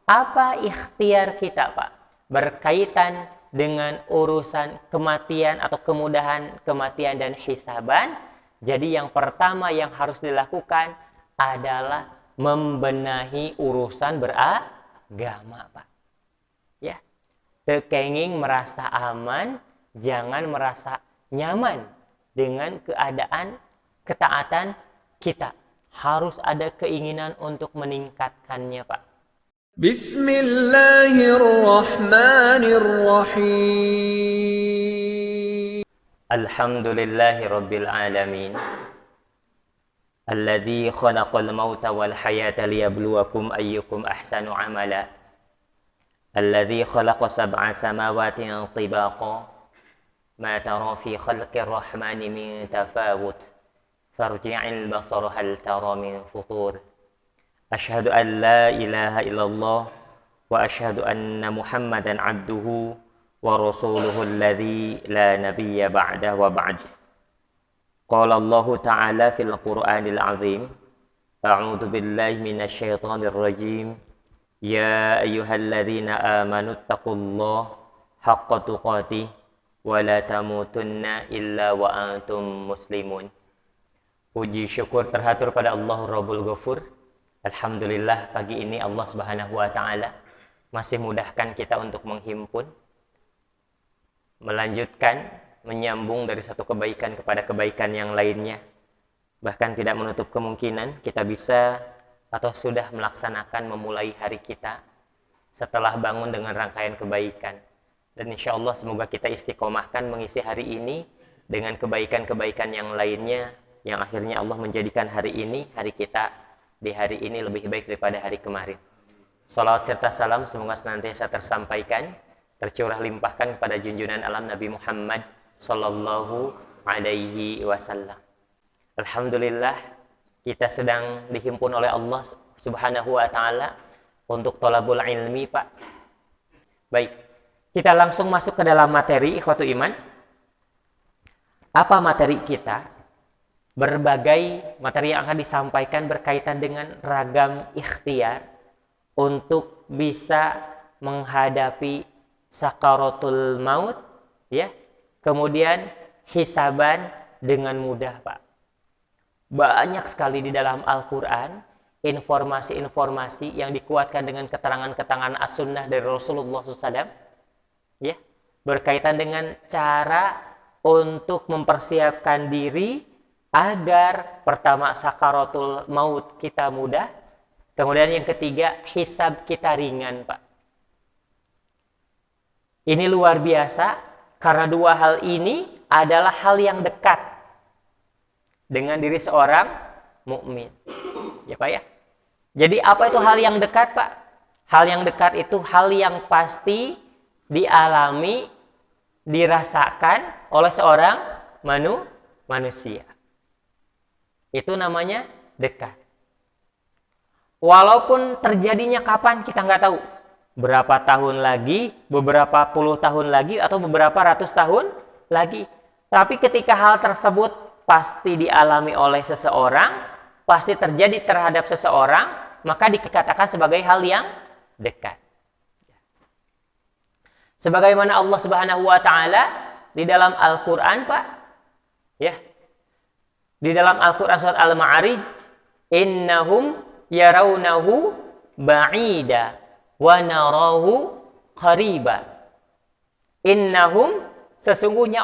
Apa ikhtiar kita, Pak, berkaitan dengan urusan kematian atau kemudahan kematian dan hisaban? Jadi yang pertama yang harus dilakukan adalah membenahi urusan beragama, Pak. Ya, tekenging merasa aman, jangan merasa nyaman dengan keadaan ketaatan kita. Harus ada keinginan untuk meningkatkannya, Pak. Bismillahirrahmanirrahim. Alhamdulillahi Rabbil Alamin. Alladzi khalaqal mauta wal hayata liyabluwakum ayyukum ahsanu amala. Alladzi khalaqa sab'a samawatin tibaqa. Ma tara fi khalqir rahmani min tafawut. Farji'il basara hal tara min futur. Asyhadu an la ilaha illallah wa asyhadu anna Muhammadan abduhu wa rasuluhu alladzi la nabiyya ba'da wa ba'd. Qala Allah Ta'ala fil Qur'anil Azim. A'udzu billahi minasy syaithanir rajim. Ya ayyuhalladzina amanu taqullaha haqqa tuqatih wa la tamutunna illa wa antum muslimun. Puji syukur terhatur pada Allah Rabbul Ghafur. Alhamdulillah pagi ini Allah Subhanahu wa Ta'ala masih mudahkan kita untuk menghimpun, melanjutkan, menyambung dari satu kebaikan kepada kebaikan yang lainnya. Bahkan tidak menutup kemungkinan kita bisa atau sudah melaksanakan memulai hari kita setelah bangun dengan rangkaian kebaikan. Dan insya Allah semoga kita istiqomahkan mengisi hari ini dengan kebaikan-kebaikan yang lainnya, yang akhirnya Allah menjadikan hari ini, hari kita di hari ini lebih baik daripada hari kemarin. Salawat serta salam semoga senantiasa tersampaikan, tercurah limpahkan kepada junjungan alam Nabi Muhammad sallallahu alaihi wasallam. Alhamdulillah kita sedang dihimpun oleh Allah Subhanahu wa Ta'ala untuk thalabul ilmi, Pak. Baik, kita langsung masuk ke dalam materi ikhwatu iman. Apa materi kita? Berbagai materi yang akan disampaikan berkaitan dengan ragam ikhtiar untuk bisa menghadapi sakaratul maut, ya. Kemudian hisaban dengan mudah, Pak. Banyak sekali di dalam Al-Quran informasi-informasi yang dikuatkan dengan keterangan-keterangan as-sunnah dari Rasulullah SAW, ya, berkaitan dengan cara untuk mempersiapkan diri agar pertama sakaratul maut kita mudah, kemudian yang ketiga hisab kita ringan, Pak. Ini luar biasa. Karena dua hal ini adalah hal yang dekat dengan diri seorang mukmin. Ya, Pak, ya. Jadi apa itu hal yang dekat, Pak? Hal yang dekat itu hal yang pasti dialami, dirasakan oleh seorang manusia. Itu namanya dekat. Walaupun terjadinya kapan kita nggak tahu. Berapa tahun lagi, beberapa puluh tahun lagi, atau beberapa ratus tahun lagi. Tapi ketika hal tersebut pasti dialami oleh seseorang, pasti terjadi terhadap seseorang, maka dikatakan sebagai hal yang dekat. Sebagaimana Allah Subhanahu wa Ta'ala di dalam Al-Quran, Pak, ya, di dalam Al-Quran surat Al-Ma'arij, innahum yarawnahu ba'ida wa narahu qariba. Innahum, sesungguhnya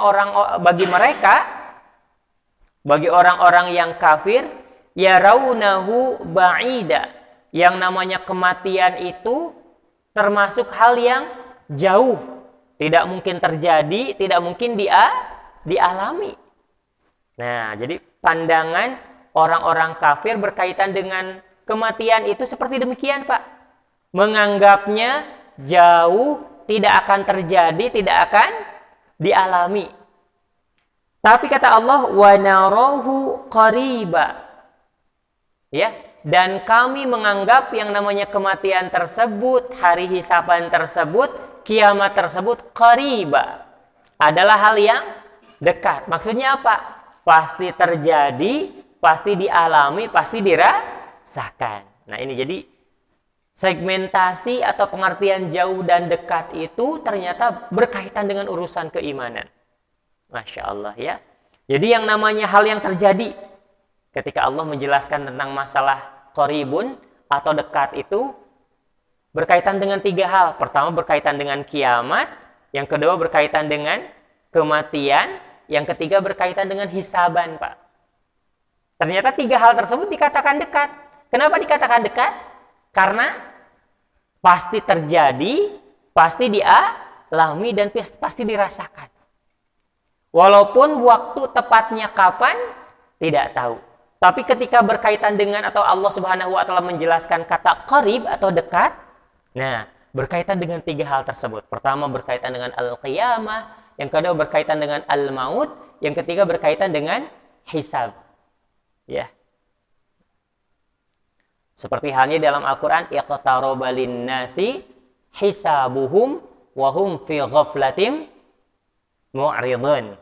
bagi orang-orang yang kafir, yarawnahu ba'ida, yang namanya kematian itu termasuk hal yang jauh, tidak mungkin terjadi, tidak mungkin dialami. Nah, jadi pandangan orang-orang kafir berkaitan dengan kematian itu seperti demikian, Pak. Menganggapnya jauh, tidak akan terjadi, tidak akan dialami. Tapi kata Allah, wa narahu qariba. Ya, dan kami menganggap yang namanya kematian tersebut, hari hisaban tersebut, kiamat tersebut qariba, adalah hal yang dekat. Maksudnya apa? Pasti terjadi, pasti dialami, pasti dirasakan. Nah, ini jadi segmentasi atau pengertian jauh dan dekat itu ternyata berkaitan dengan urusan keimanan. Masya Allah ya. Jadi yang namanya hal yang terjadi ketika Allah menjelaskan tentang masalah qaribun atau dekat itu berkaitan dengan 3 hal. Pertama berkaitan dengan kiamat, yang kedua berkaitan dengan kematian, yang ketiga berkaitan dengan hisaban, Pak. Ternyata 3 hal tersebut dikatakan dekat. Kenapa dikatakan dekat? Karena pasti terjadi, pasti dialami, dan pasti dirasakan. Walaupun waktu tepatnya kapan, tidak tahu. Tapi ketika berkaitan dengan atau Allah Subhanahu wa Ta'ala menjelaskan kata qarib atau dekat, nah, berkaitan dengan 3 hal tersebut. Pertama berkaitan dengan al-qiyamah, yang kedua berkaitan dengan al-maut, yang ketiga berkaitan dengan hisab. Ya. Seperti halnya dalam Al-Qur'an, iqtaraba lin-nasi hisabuhum wa hum fi ghaflatin mu'ridun.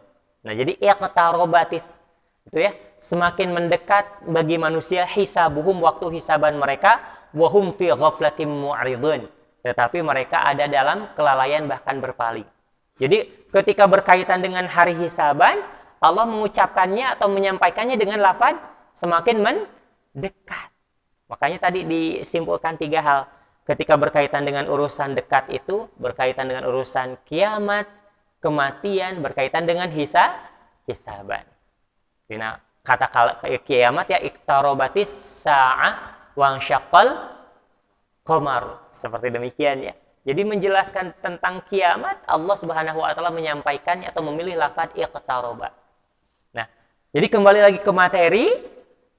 Nah, jadi iqtarobatis itu ya, semakin mendekat bagi manusia hisabuhum, waktu hisaban mereka, wa hum fi ghaflatin mu'ridun, tetapi mereka ada dalam kelalaian bahkan berpaling. Jadi ketika berkaitan dengan hari hisaban, Allah mengucapkannya atau menyampaikannya dengan lafaz semakin mendekat. Makanya tadi disimpulkan 3 hal. Ketika berkaitan dengan urusan dekat itu berkaitan dengan urusan kiamat, kematian, berkaitan dengan hisaban. Nah, kata kiamat ya iqtarobatis sa'ah wa syaqqal qamar. Seperti demikian ya. Jadi menjelaskan tentang kiamat, Allah Subhanahu wa Ta'ala menyampaikannya atau memilih lafaz iqtaroba. Nah, jadi kembali lagi ke materi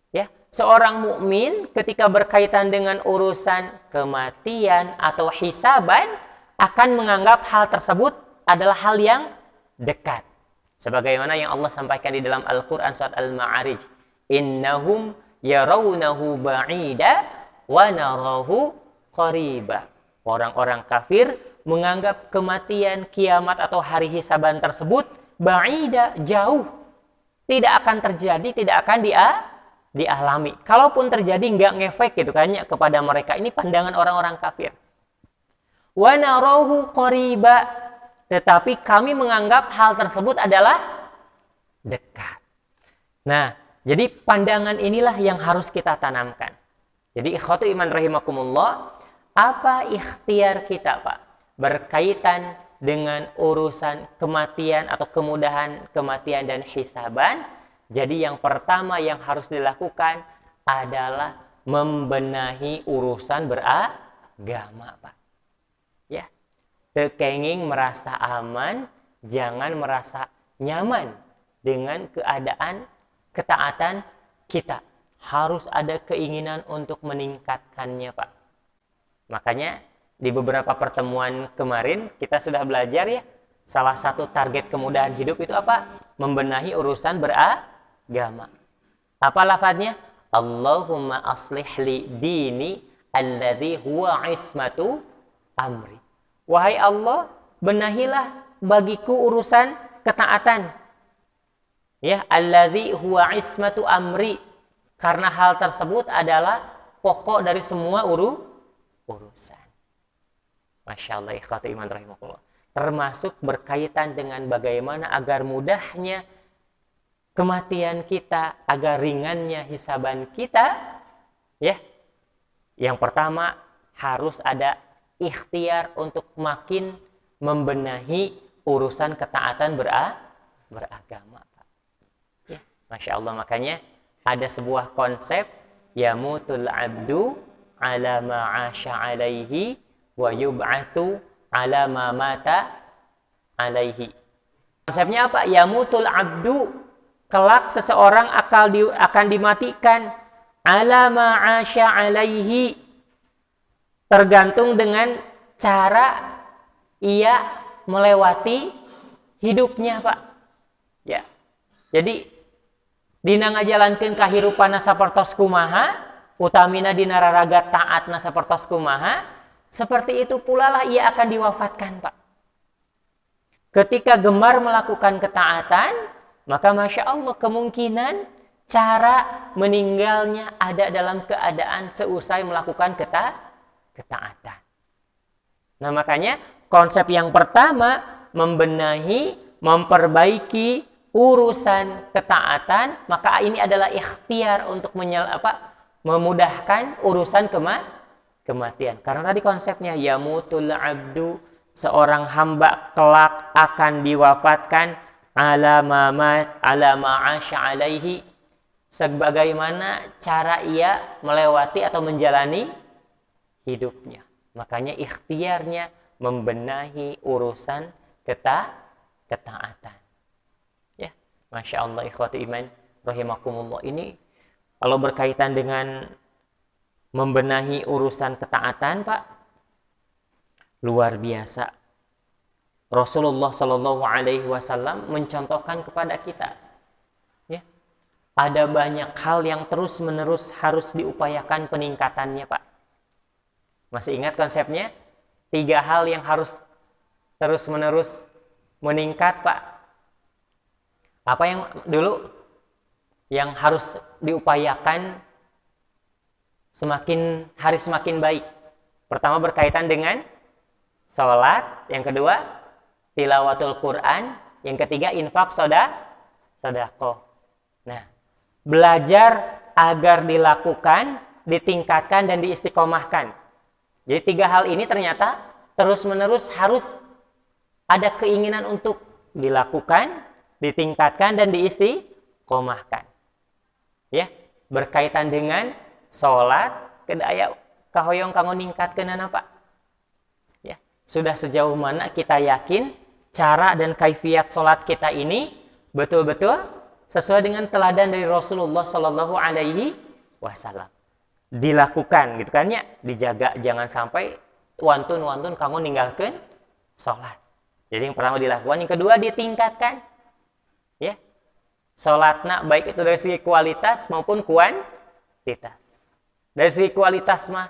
ya. Seorang mukmin ketika berkaitan dengan urusan kematian atau hisaban akan menganggap hal tersebut adalah hal yang dekat. Sebagaimana yang Allah sampaikan di dalam Al-Qur'an surat Al-Ma'arij, innahum yarawnahu ba'ida wa narahu qariba. Orang-orang kafir menganggap kematian, kiamat atau hari hisaban tersebut ba'ida, jauh. Tidak akan terjadi, tidak akan dialami. Kalaupun terjadi nggak ngefek gitu kan ya kepada mereka. Ini pandangan orang-orang kafir. Wa narahu qariba, tetapi kami menganggap hal tersebut adalah dekat. Nah, jadi pandangan inilah yang harus kita tanamkan. Jadi ikhwatu iman rahimakumullah, apa ikhtiar kita, Pak, berkaitan dengan urusan kematian atau kemudahan kematian dan hisaban? Jadi yang pertama yang harus dilakukan adalah membenahi urusan beragama, Pak. Ya. Tekenging merasa aman, jangan merasa nyaman dengan keadaan ketaatan kita. Harus ada keinginan untuk meningkatkannya, Pak. Makanya di beberapa pertemuan kemarin kita sudah belajar ya, salah satu target kemudahan hidup itu apa? Membenahi urusan beragama. Apa lafadznya? Allahumma aslih li dini alladhi huwa ismatu amri. Wahai Allah, benahilah bagiku urusan ketaatan. Ya, alladzi huwa ismatu amri. Karena hal tersebut adalah pokok dari semua urusan. Masya Allah, ikhwati iman rahimahullah. Termasuk berkaitan dengan bagaimana agar mudahnya kematian kita, agar ringannya hisaban kita. Ya, yang pertama harus ada ikhtiar untuk makin membenahi urusan ketaatan beragama, Pak. Ya, Masya Allah, makanya ada sebuah konsep yamutul abdu ala ma'asya alaihi wa yub'atsu ala ma mata alaihi. Konsepnya apa? Yamutul abdu, kelak seseorang akan dimatikan ala ma'asya alaihi, tergantung dengan cara ia melewati hidupnya, Pak. Ya. Jadi dina ngajalankeun kahirupan sapertos kumaha, utamina dina raraga taatna sapertos kumaha, seperti itu pula lah ia akan diwafatkan, Pak. Ketika gemar melakukan ketaatan, maka Masya Allah kemungkinan cara meninggalnya ada dalam keadaan seusai melakukan ketaatan. ketaatan. Nah, makanya konsep yang pertama, membenahi, memperbaiki urusan ketaatan, maka ini adalah ikhtiar untuk memudahkan urusan kematian. Karena tadi konsepnya yamutul abdu, seorang hamba kelak akan diwafatkan ala ma'asya alaihi, sebagaimana cara ia melewati atau menjalani hidupnya. Makanya ikhtiarnya membenahi urusan ketaatan. Ya, Masya Allah, ikhwati iman rahimakumullah. Ini kalau berkaitan dengan membenahi urusan ketaatan, Pak, luar biasa. Rasulullah Shallallahu Alaihi Wasallam mencontohkan kepada kita, ya, ada banyak hal yang terus-menerus harus diupayakan peningkatannya, Pak. Masih ingat konsepnya? 3 hal yang harus terus-menerus meningkat, Pak. Apa yang dulu yang harus diupayakan semakin hari semakin baik? Pertama berkaitan dengan sholat, yang kedua tilawatul Quran, yang ketiga infak sedekah. Nah, belajar agar dilakukan, ditingkatkan dan diistiqomahkan. Jadi 3 hal ini ternyata terus-menerus harus ada keinginan untuk dilakukan, ditingkatkan dan diistiqomahkan. Ya, berkaitan dengan sholat, kedaya kahoyong kanggo ningkatkeunana, Pak. Ya, sudah sejauh mana kita yakin cara dan kaifiat sholat kita ini betul-betul sesuai dengan teladan dari Rasulullah Shallallahu Alaihi Wasallam. Dilakukan gitu kan ya, dijaga jangan sampai wantun kamu ninggalkan sholat. Jadi yang pertama dilakukan, yang kedua ditingkatkan, ya, sholatna baik itu dari segi kualitas maupun kuantitas. Dari segi kualitas mah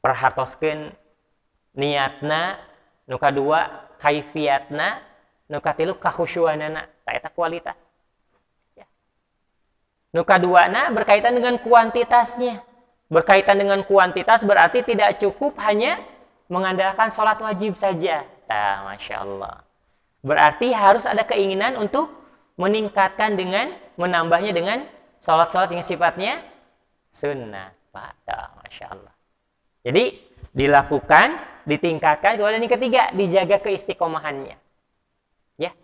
perhatoskeun niatna, nu kadua kaifiatna, nu katilu kahusyuanana, eta kualitas. Ya. Nu kaduana berkaitan dengan kuantitasnya. Berkaitan dengan kuantitas berarti tidak cukup hanya mengandalkan sholat wajib saja. Nah, Masya Allah. Berarti harus ada keinginan untuk meningkatkan dengan, menambahnya dengan sholat-sholat yang sifatnya sunnah. Nah, Masya Allah. Jadi dilakukan, ditingkatkan, kemudian yang ketiga dijaga keistiqomahannya. Ya.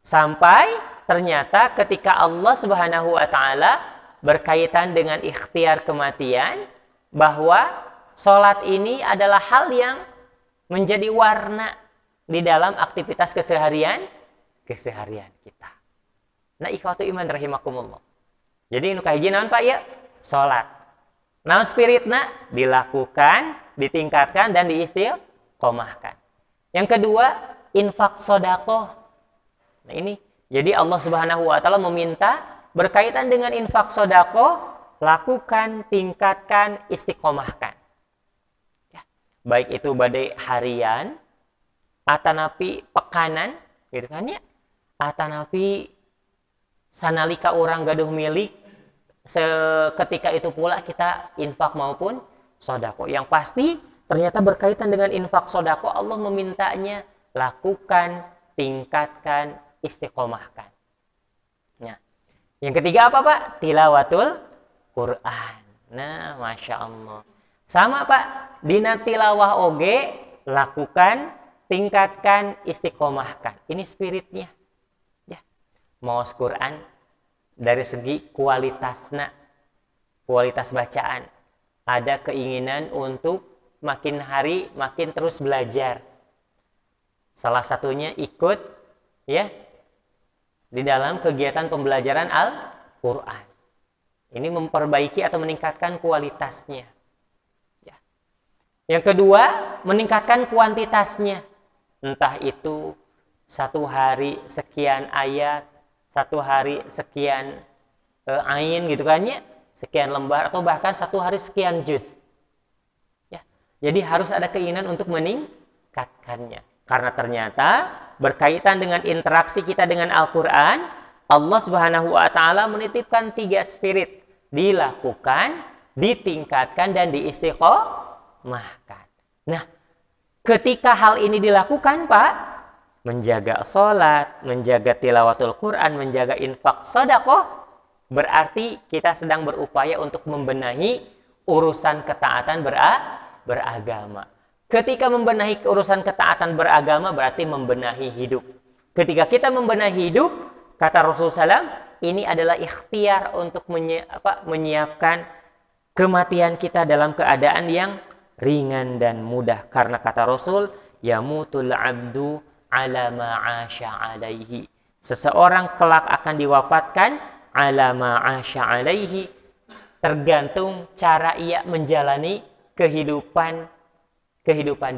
Sampai ternyata ketika Allah Subhanahu wa Ta'ala berkaitan dengan ikhtiar kematian, bahwa sholat ini adalah hal yang menjadi warna di dalam aktivitas keseharian kita. Nah, ikhwatu iman rahimakumullah. Jadi nu kahiji naon Pak ya? Sholat. Naon spiritna? Dilakukan, ditingkatkan dan diistiqomahkan. Yang kedua, infak sedekah. Nah, ini jadi Allah Subhanahu wa Ta'ala meminta berkaitan dengan infak sedekah, lakukan, tingkatkan, istiqomahkan. Ya. Baik itu badai harian, atanapi pekanan, gitu kan ya. Atanapi sanalika orang gaduh milik, seketika itu pula kita infak maupun sedekah. Yang pasti ternyata berkaitan dengan infak sedekah, Allah memintanya lakukan, tingkatkan, istiqomahkan. Nah, yang ketiga apa Pak? Tilawatul Quran. Nah, Masya Allah. Sama Pak, dina tilawah oge, lakukan, tingkatkan, istiqomahkan. Ini spiritnya. Ya. Maos Quran dari segi kualitasnya, kualitas bacaan. Ada keinginan untuk makin hari makin terus belajar. Salah satunya ikut ya di dalam kegiatan pembelajaran Al-Quran. Ini memperbaiki atau meningkatkan kualitasnya. Ya. Yang kedua, meningkatkan kuantitasnya. Entah itu 1 hari sekian ayat, 1 hari sekian ain gitu kan ya, sekian lembar, atau bahkan 1 hari sekian juz. Ya. Jadi harus ada keinginan untuk meningkatkannya. Karena ternyata berkaitan dengan interaksi kita dengan Al-Quran, Allah Subhanahu wa Ta'ala menitipkan 3 spirit. Dilakukan, ditingkatkan, dan diistiqomahkan. Nah, ketika hal ini dilakukan, Pak, menjaga sholat, menjaga tilawatul Quran, menjaga infak sedekah, berarti kita sedang berupaya untuk membenahi urusan ketaatan beragama. Ketika membenahi urusan ketaatan beragama, berarti membenahi hidup. Ketika kita membenahi hidup, kata Rasulullah SAW, ini adalah ikhtiar untuk menyiapkan kematian kita dalam keadaan yang ringan dan mudah. Karena kata Rasul, yamutul abdu ala ma'asya alaihi. Seseorang kelak akan diwafatkan ala ma'asya alaihi, tergantung cara ia menjalani kehidupan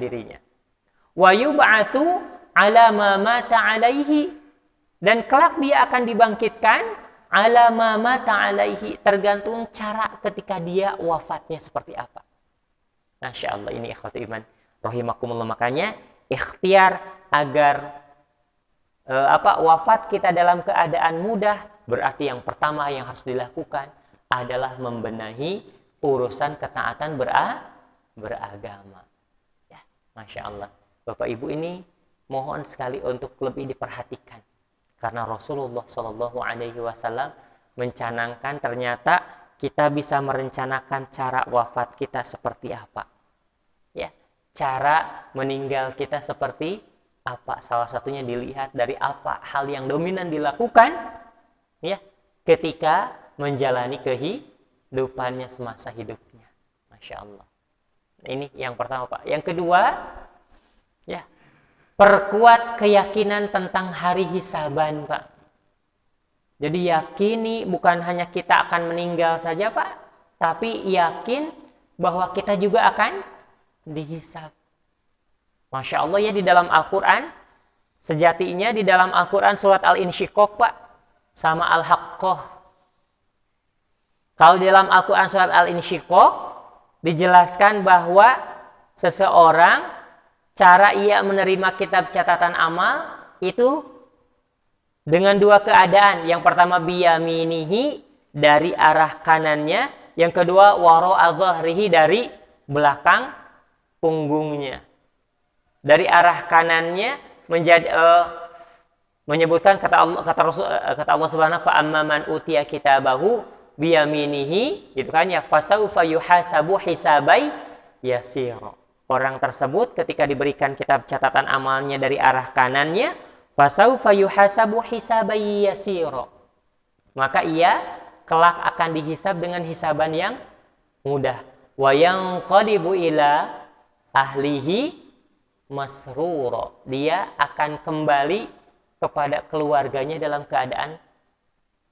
dirinya. Wa yub'atsu ala ma mata alaihi, dan kelak dia akan dibangkitkan ala ma mata alaihi, tergantung cara ketika dia wafatnya seperti apa. Masya Allah, ini ikhwati iman rahimakumullah. Makanya ikhtiar agar wafat kita dalam keadaan mudah, berarti yang pertama yang harus dilakukan adalah membenahi urusan ketaatan beragama. Ya, Masya Allah. Bapak Ibu, ini mohon sekali untuk lebih diperhatikan. Karena Rasulullah SAW mencanangkan ternyata kita bisa merencanakan cara wafat kita seperti apa. Ya, cara meninggal kita seperti apa. Salah satunya dilihat dari apa hal yang dominan dilakukan ya ketika menjalani kehidupannya semasa hidupnya. Masya Allah. Ini yang pertama, Pak. Yang kedua, ya, perkuat keyakinan tentang hari hisaban, Pak. Jadi yakini bukan hanya kita akan meninggal saja, Pak, tapi yakin bahwa kita juga akan dihisab. Masya Allah, ya, di dalam Al-Quran, sejatinya di dalam Al-Quran surat Al-Insyiqaq, Pak, sama Al-Haqqah. Kalau di dalam Al-Quran surat Al-Insyiqaq dijelaskan bahwa seseorang cara ia menerima kitab catatan amal itu dengan dua keadaan. Yang pertama biyaminihi, dari arah kanannya. Yang kedua wara'a dhahrihi, dari belakang punggungnya. Dari arah kanannya menjadi menyebutkan kata Allah Subhanahu fa amma man utiya kitabahu biyaminihi, gitu kan ya, fasaufa yuhasabu hisabai yasira. Orang tersebut ketika diberikan kitab catatan amalnya dari arah kanannya, fasaufa yuhasabu hisabai yasira, maka ia kelak akan dihisab dengan hisaban yang mudah. Wa yanqalibu ila ahlihi masrura, dia akan kembali kepada keluarganya dalam keadaan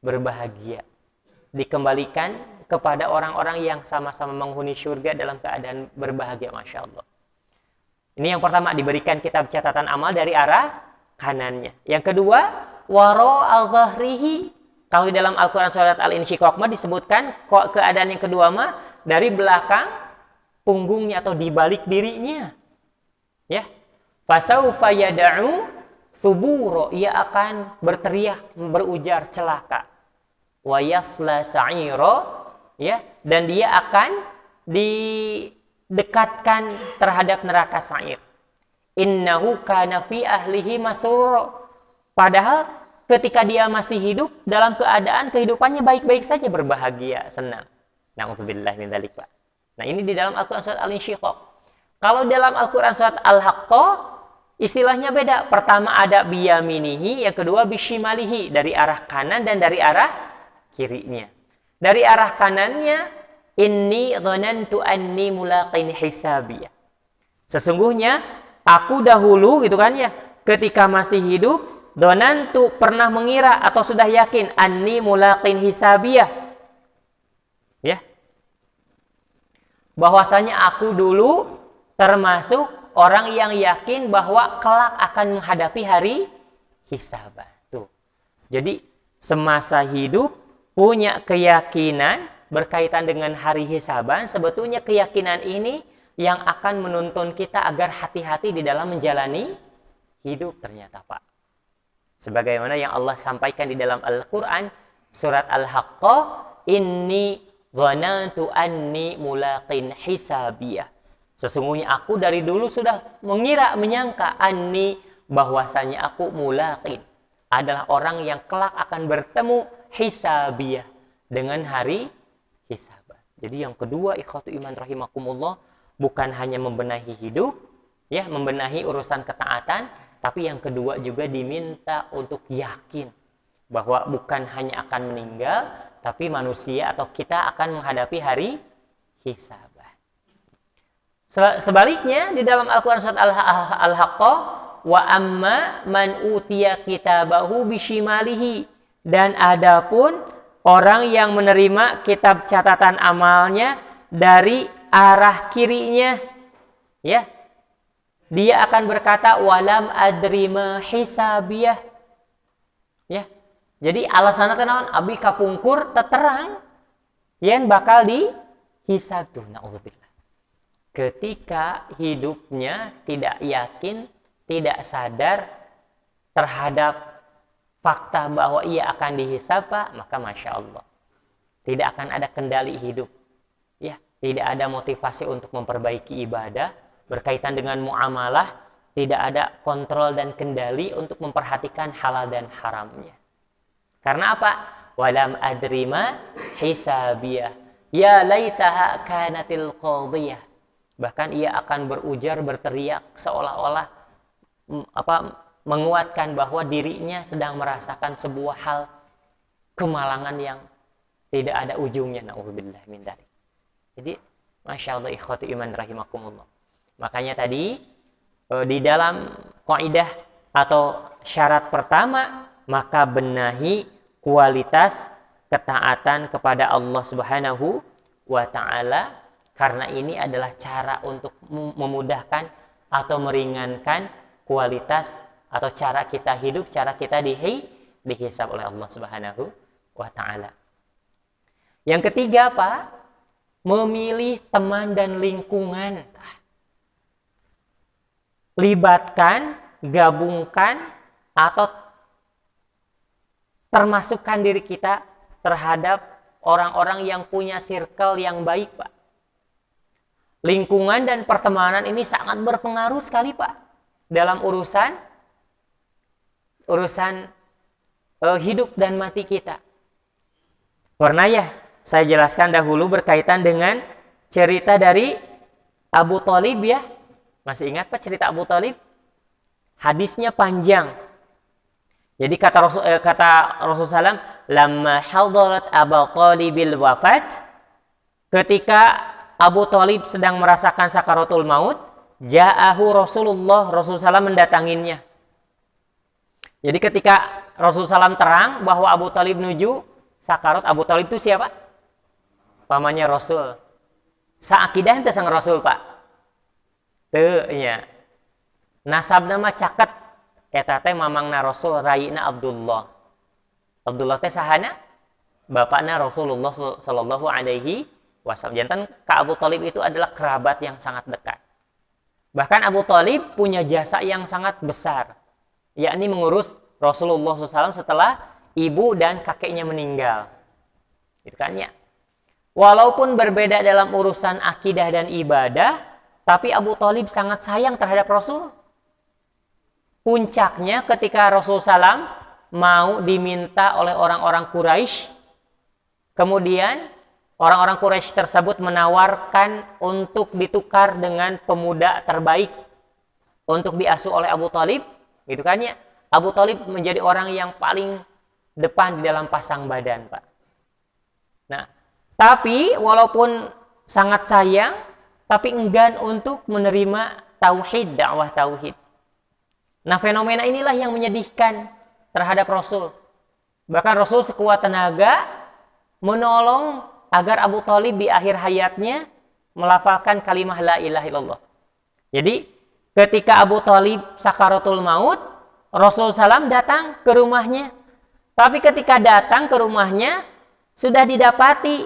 berbahagia, dikembalikan kepada orang-orang yang sama-sama menghuni surga dalam keadaan berbahagia. Masya Allah. Ini yang pertama, diberikan kitab catatan amal dari arah kanannya. Yang kedua, wara'a dhahrihi. Kalau di dalam Al-Quran surat Al-Insyiqaq disebutkan keadaan yang kedua mah dari belakang punggungnya atau di balik dirinya. Ya, fasaufa yad'u thubura, ia akan berteriak, berujar celaka. Wa yasla sa'ira, ya, dan dia akan didekatkan terhadap neraka sa'ir. Innahu kana fi ahlihi masrura, padahal ketika dia masih hidup dalam keadaan kehidupannya baik-baik saja, berbahagia, senang. Na'udzubillah min dzalik, Pak. Nah, ini di dalam Al-Quran surat Al-Insyiqaq. Kalau dalam Al-Quran surat Al-Haqqah istilahnya beda. Pertama ada biyaminihi, yang kedua bishimalihi, dari arah kanan dan dari arah kirinya. Dari arah kanannya, inni dhanantu anni mulaqin hisabiyah. Sesungguhnya aku dahulu, gitu kan ya, ketika masih hidup, dhanantu, pernah mengira atau sudah yakin, anni mulaqin hisabiyah. Ya. Bahwasanya aku dulu termasuk orang yang yakin bahwa kelak akan menghadapi hari hisaban. Tuh. Jadi semasa hidup punya keyakinan berkaitan dengan hari hisaban. Sebetulnya keyakinan ini yang akan menuntun kita agar hati-hati di dalam menjalani hidup ternyata, Pak. Sebagaimana yang Allah sampaikan di dalam Al-Quran surat Al-Haqqah, inni dhanantu anni mulaqin hisabiyah. Sesungguhnya aku dari dulu sudah menyangka anni, bahwasanya aku mulaqin, adalah orang yang kelak akan bertemu hisabiyah, dengan hari hisab. Jadi yang kedua, ikhwatu iman rahimakumullah, bukan hanya membenahi hidup, ya, membenahi urusan ketaatan, tapi yang kedua juga diminta untuk yakin bahwa bukan hanya akan meninggal, tapi manusia atau kita akan menghadapi hari hisab. Sebaliknya di dalam Al-Quran surat Al-Haqqah, wa amma man utiya kitabahu bishimalihi, dan adapun orang yang menerima kitab catatan amalnya dari arah kirinya, ya, dia akan berkata walam adri ma hisabiyah, ya. Jadi alasanna teh naon? Abi kapungkur terang yen bakal dihisab tuh, naudzubillah. Ketika hidupnya tidak yakin, tidak sadar terhadap fakta bahwa ia akan dihisab, maka Masya Allah, tidak akan ada kendali hidup, ya, tidak ada motivasi untuk memperbaiki ibadah, berkaitan dengan muamalah, tidak ada kontrol dan kendali untuk memperhatikan halal dan haramnya. Karena apa? Walam adrima hisabiyah, ya laitaha kanatil qadiyah. Bahkan ia akan berujar, berteriak, seolah-olah menguatkan bahwa dirinya sedang merasakan sebuah hal kemalangan yang tidak ada ujungnya. Na'udzubillah min dzalik. Jadi, Masya Allah, ikhwati iman rahimakumullah. Makanya tadi, di dalam kaidah atau syarat pertama, maka benahi kualitas ketaatan kepada Allah Subhanahu wa Ta'ala, karena ini adalah cara untuk memudahkan atau meringankan kualitas atau cara kita hidup, cara kita dihisab oleh Allah Subhanahu wa Ta'ala. Yang ketiga, Pak, memilih teman dan lingkungan. Libatkan, gabungkan, atau termasukkan diri kita terhadap orang-orang yang punya circle yang baik, Pak. Lingkungan dan pertemanan ini sangat berpengaruh sekali, Pak, dalam urusan hidup dan mati kita. Pernah ya saya jelaskan dahulu berkaitan dengan cerita dari Abu Thalib, ya. Masih ingat Pak cerita Abu Thalib? Hadisnya panjang. Jadi kata Rasulullah SAW, lamma hadarat Abu Thalibil wafat, ketika Abu Thalib sedang merasakan sakaratul maut, ja'ahu Rasulullah SAW mendatanginya. Jadi ketika Rasulullah SAW terang bahwa Abu Thalib menuju sakarat, Abu Thalib itu siapa? Pamannya Rasul. Saakidah itu sang Rasul, Pak. Teu nya. Nasabna mah caket, eta teh mamangna Rasul, rayina Abdullah. Abdullah teh sahana? Bapakna Rasulullah sallallahu alaihi wasallam. Jantan Kak Abu Thalib itu adalah kerabat yang sangat dekat. Bahkan Abu Thalib punya jasa yang sangat besar, yakni mengurus Rasulullah SAW setelah ibu dan kakeknya meninggal. Gitu kan ya. Walaupun berbeda dalam urusan akidah dan ibadah, tapi Abu Thalib sangat sayang terhadap Rasul. Puncaknya ketika Rasul SAW mau diminta oleh orang-orang Quraisy, kemudian orang-orang Quraisy tersebut menawarkan untuk ditukar dengan pemuda terbaik untuk diasuh oleh Abu Thalib, gitu kan ya. Abu Thalib menjadi orang yang paling depan di dalam pasang badan, Pak. Nah, tapi walaupun sangat sayang, tapi enggan untuk menerima tauhid, dakwah tauhid. Nah, fenomena inilah yang menyedihkan terhadap Rasul. Bahkan Rasul sekuat tenaga menolong agar Abu Thalib di akhir hayatnya melafalkan kalimah la ilaha illallah. Jadi ketika Abu Thalib sakaratul maut, Rasul SAW datang ke rumahnya. Tapi ketika datang ke rumahnya, sudah didapati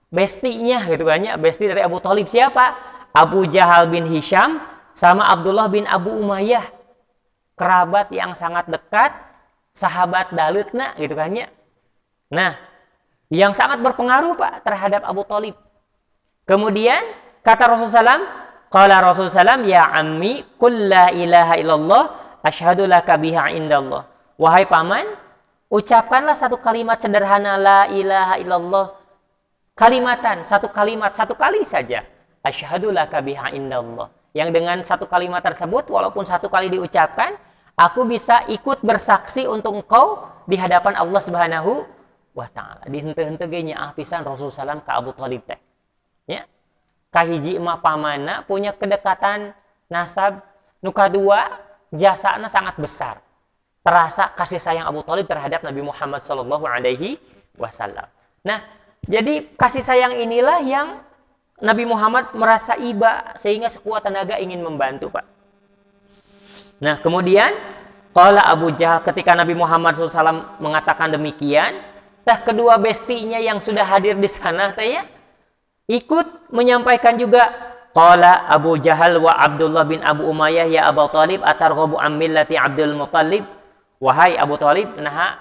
bestinya, gitu kan ya. Besti dari Abu Thalib siapa? Abu Jahal bin Hisham sama Abdullah bin Abu Umayyah. Kerabat yang sangat dekat, sahabat daleutna, gitu kan ya. Nah, yang sangat berpengaruh, Pak, terhadap Abu Thalib. Kemudian kata Rasulullah SAW, qala Rasul sallam, ya ammi qul la ilaha illallah asyhadu laka biha indallah. Wahai paman, ucapkanlah satu kalimat sederhana, la ilaha illallah. Kalimatan, satu kalimat, satu kali saja. Asyhadu laka biha indallah. Yang dengan satu kalimat tersebut, walaupun satu kali diucapkan, aku bisa ikut bersaksi untuk engkau di hadapan Allah Subhanahu wa ta'ala. Di henteu-henteu ge nyaah pisan Rasulullah SAW ke Abu Thalib teh. Ya. Kahiji mah pamana punya kedekatan nasab, nu kadua jasana sangat besar. Terasa kasih sayang Abu Thalib terhadap Nabi Muhammad sallallahu alaihi wasallam. Nah, jadi kasih sayang inilah yang Nabi Muhammad merasa iba sehingga sekuat tenaga ingin membantu, Pak. Nah, kemudian qala Abu Jahal, ketika Nabi Muhammad SAW mengatakan demikian, kedua bestinya yang sudah hadir di sana ya, ikut menyampaikan juga. Qala Abu Jahal wa Abdullah bin Abu Umayyah ya Abu Thalib atarghabu an millati Abdul Muttalib. Wahai Abu Thalib, naha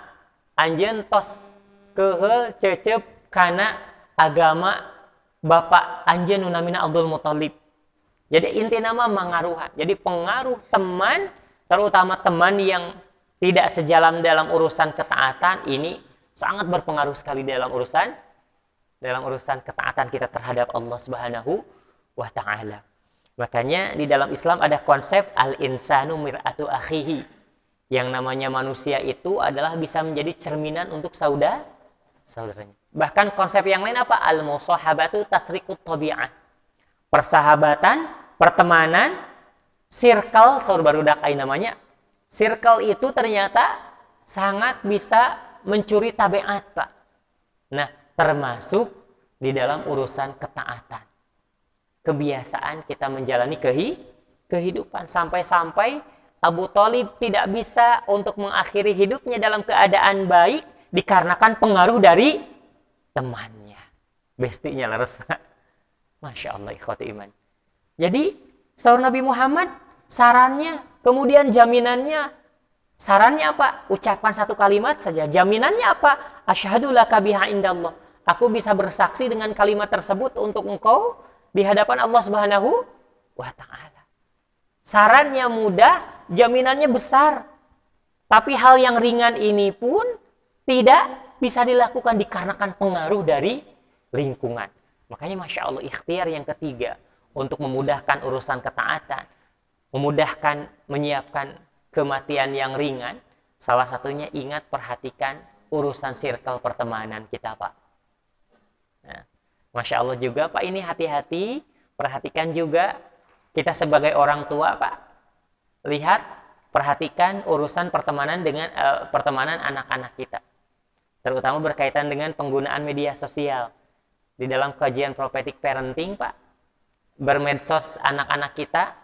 anjeun tos keheul cecep kana agama bapak anjeun nu namina Abdul Muttalib. Jadi inti nama mengaruhan. Jadi pengaruh teman, terutama teman yang tidak sejalan dalam urusan ketaatan, ini sangat berpengaruh sekali dalam urusan ketaatan kita terhadap Allah Subhanahu wa ta'ala. Makanya di dalam Islam ada konsep al-insanu mir'atu akhihi. Yang namanya manusia itu adalah bisa menjadi cerminan untuk saudaranya. Bahkan konsep yang lain apa? Al-musahabatu tasriqut tabi'ah. Persahabatan, pertemanan, circle, barudak namanya. Circle itu ternyata sangat bisa mencuri tabiat, Pak. Nah, termasuk di dalam urusan ketaatan. Kebiasaan kita menjalani kehidupan. Sampai-sampai Abu Thalib tidak bisa untuk mengakhiri hidupnya dalam keadaan baik dikarenakan pengaruh dari temannya. Bestinya laras, Pak. Masya Allah, ikhwati iman. Jadi, sahur Nabi Muhammad, sarannya, kemudian jaminannya. Sarannya apa? Ucapan satu kalimat saja. Jaminannya apa? Asyhadu laka biha indallah. Aku bisa bersaksi dengan kalimat tersebut untuk engkau di hadapan Allah Subhanahu wa ta'ala. Sarannya mudah, jaminannya besar. Tapi hal yang ringan ini pun tidak bisa dilakukan dikarenakan pengaruh dari lingkungan. Makanya Masya Allah, ikhtiar yang ketiga untuk memudahkan urusan ketaatan, memudahkan menyiapkan kematian yang ringan, salah satunya ingat perhatikan urusan circle pertemanan kita, Pak. Nah, Masya Allah juga, Pak, ini hati-hati, perhatikan juga kita sebagai orang tua, Pak. Lihat, perhatikan urusan pertemanan dengan pertemanan anak-anak kita. Terutama berkaitan dengan penggunaan media sosial. Di dalam kajian prophetic parenting, Pak, bermedsos anak-anak kita,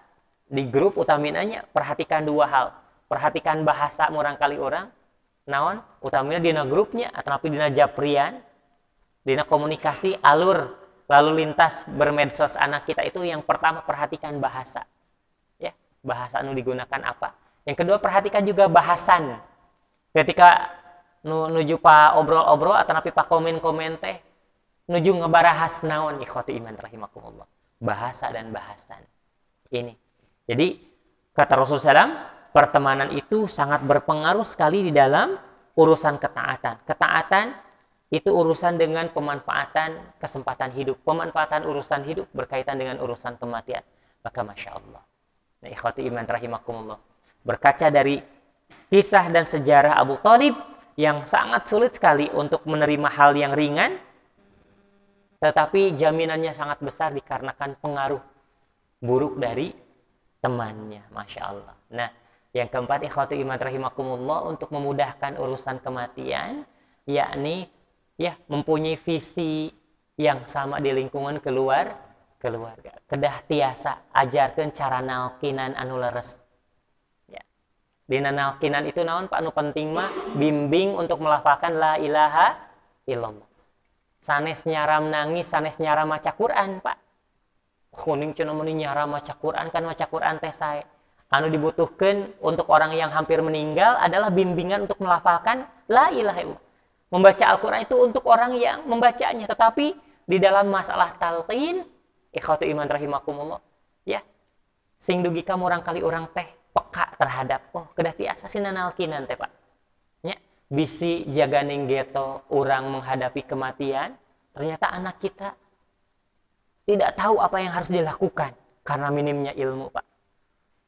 di grup utaminanya, perhatikan dua hal. Perhatikan bahasa murang kali orang, naon, utamanya dina grupnya, atau dina japrian, dina komunikasi, alur, lalu lintas bermedsos anak kita itu yang pertama, perhatikan bahasa. Ya, bahasa anu digunakan apa. Yang kedua, perhatikan juga bahasan. Ketika nuju pa obrol-obrol atau napi pa komen-komen teh nuju ngebarahas naon, ikhwati iman rahimakumullah. Bahasa dan bahasan. Ini. Jadi kata Rasulullah SAW, pertemanan itu sangat berpengaruh sekali di dalam urusan ketaatan. Ketaatan itu urusan dengan pemanfaatan kesempatan hidup. Pemanfaatan urusan hidup berkaitan dengan urusan kematian. Maka Masya Allah. Nah, ikhwati iman rahimakumullah. Berkaca dari kisah dan sejarah Abu Thalib yang sangat sulit sekali untuk menerima hal yang ringan, tetapi jaminannya sangat besar dikarenakan pengaruh buruk dari temannya. Masya Allah. Nah, yang keempat, ikhwati iman rahimakumullah, untuk memudahkan urusan kematian, yakni ya mempunyai visi yang sama di lingkungan keluarga. Kedah tiasa ajarkan cara nalkinan anu leres. Dina nalkinan itu naon, Pak, anu penting mah bimbing untuk melafalkan la ilaha illallah. Sanes nyaram nangis, sanes nyaram maca Quran, Pak. Kuning cenah meni nyaram maca Quran, kan maca Quran teh sae. Anu dibutuhkan untuk orang yang hampir meninggal adalah bimbingan untuk melafalkan la ilaha illallah. Membaca Al-Quran itu untuk orang yang membacanya, tetapi di dalam masalah talqin, ikhwatu iman rahimakumullah, ya, sing dugi ka murang kali orang teh peka terhadap kedah tiasa sinanalkinan teh Pak nya bisi jaganing geto orang menghadapi kematian, ternyata anak kita tidak tahu apa yang harus dilakukan karena minimnya ilmu Pak.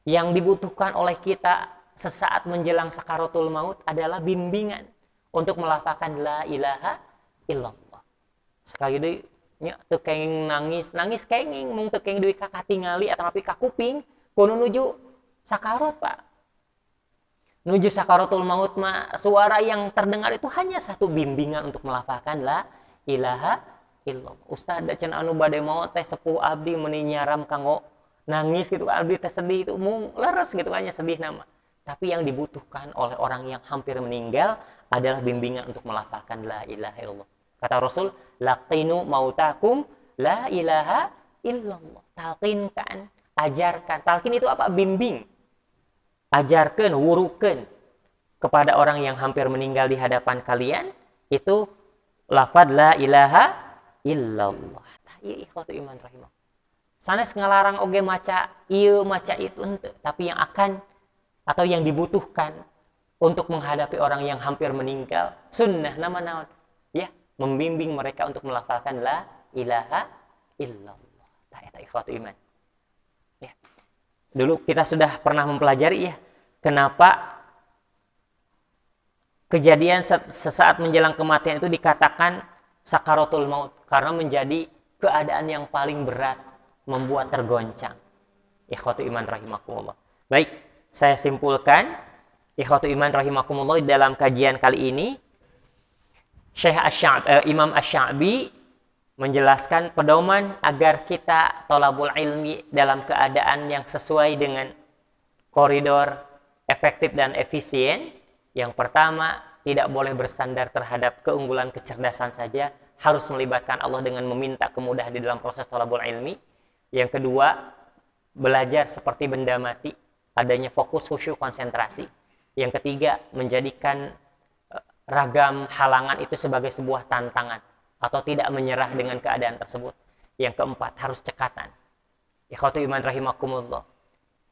Yang dibutuhkan oleh kita sesaat menjelang sakaratul maut adalah bimbingan untuk melafalkan la ilaha illallah. Sekali deui nya teu kenging nangis kenging mung teu kenging deui ka katingali atawa ka kuping kudu nuju sakarot Pak. Nuju sakaratul maut mah suara yang terdengar itu hanya satu bimbingan untuk melafalkan la ilaha illallah. Ustaz da cenah anu bade maot teh sepuh abdi meuni nyaram kanggo nangis gitu, abdi teh sedih itu mung leres gitu hanya sedih nama. Tapi yang dibutuhkan oleh orang yang hampir meninggal adalah bimbingan untuk melafalkan la ilaha illallah. Kata Rasul, laqinu mautakum la ilaha illallah. Talqinkan, ajarkan. Talqin itu apa? Bimbing. Ajarkan, wurukan kepada orang yang hampir meninggal di hadapan kalian itu lafaz la ilaha illallah. Ieu ikhwatu iman rahimah. Sanes ngalarang oge maca ieu maca itu henteu, tapi yang akan atau yang dibutuhkan untuk menghadapi orang yang hampir meninggal sunnah nama naon? Ya, membimbing mereka untuk melafalkan la ilaha illallah. Tah eta ikhwatu iman. Ya. Dulu kita sudah pernah mempelajari ya, kenapa kejadian sesaat menjelang kematian itu dikatakan sakaratul maut, karena menjadi keadaan yang paling berat, membuat tergoncang. Ikhwatu iman rahimakumullah. Baik, saya simpulkan ikhwatu iman rahimakumullah dalam kajian kali ini Imam Asy-Sya'bi menjelaskan pedoman agar kita thalabul ilmi dalam keadaan yang sesuai dengan koridor efektif dan efisien. Yang pertama, tidak boleh bersandar terhadap keunggulan kecerdasan saja, harus melibatkan Allah dengan meminta kemudahan di dalam proses thalabul ilmi. Yang kedua, belajar seperti benda mati, adanya fokus, khusyuk, konsentrasi. Yang ketiga, menjadikan ragam halangan itu sebagai sebuah tantangan atau tidak menyerah dengan keadaan tersebut. Yang keempat, harus cekatan. Ikhwatu iman rahimakumullah.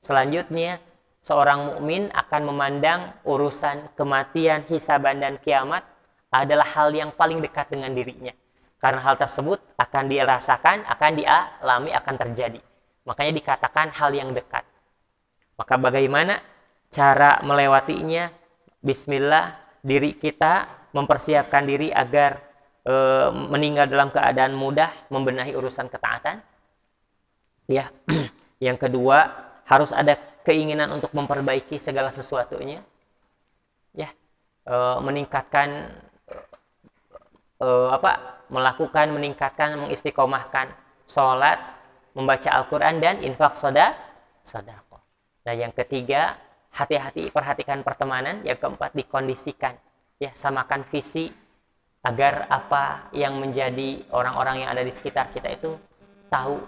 Selanjutnya, seorang mukmin akan memandang urusan kematian, hisaban dan kiamat adalah hal yang paling dekat dengan dirinya. Karena hal tersebut akan dirasakan, akan dialami, akan terjadi. Makanya dikatakan hal yang dekat. Maka bagaimana cara melewatinya? Bismillah, diri kita mempersiapkan diri agar meninggal dalam keadaan mudah, membenahi urusan ketaatan. Ya, yang kedua, harus ada keinginan untuk memperbaiki segala sesuatunya. Ya, meningkatkan meningkatkan, mengistiqomahkan sholat, membaca Al-Quran dan infak sedekah. Nah, yang ketiga, hati-hati perhatikan pertemanan. Yang keempat, dikondisikan, ya, samakan visi agar apa yang menjadi orang-orang yang ada di sekitar kita itu tahu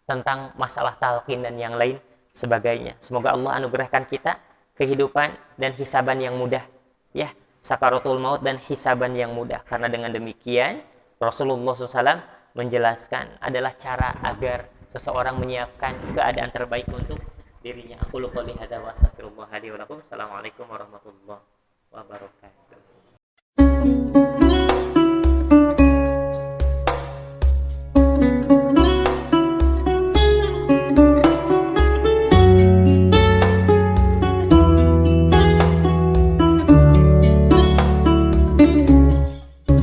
tentang masalah talqin dan yang lain sebagainya. Semoga Allah anugerahkan kita kehidupan dan hisaban yang mudah, ya, sakaratul maut dan hisaban yang mudah. Karena dengan demikian Rasulullah SAW menjelaskan adalah cara agar seseorang menyiapkan keadaan terbaik untuk dirinya. Aku qouli hadza wa astaghfirullah li wa lakum. Assalamualaikum warahmatullahi wabarakatuh.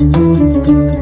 Thank you.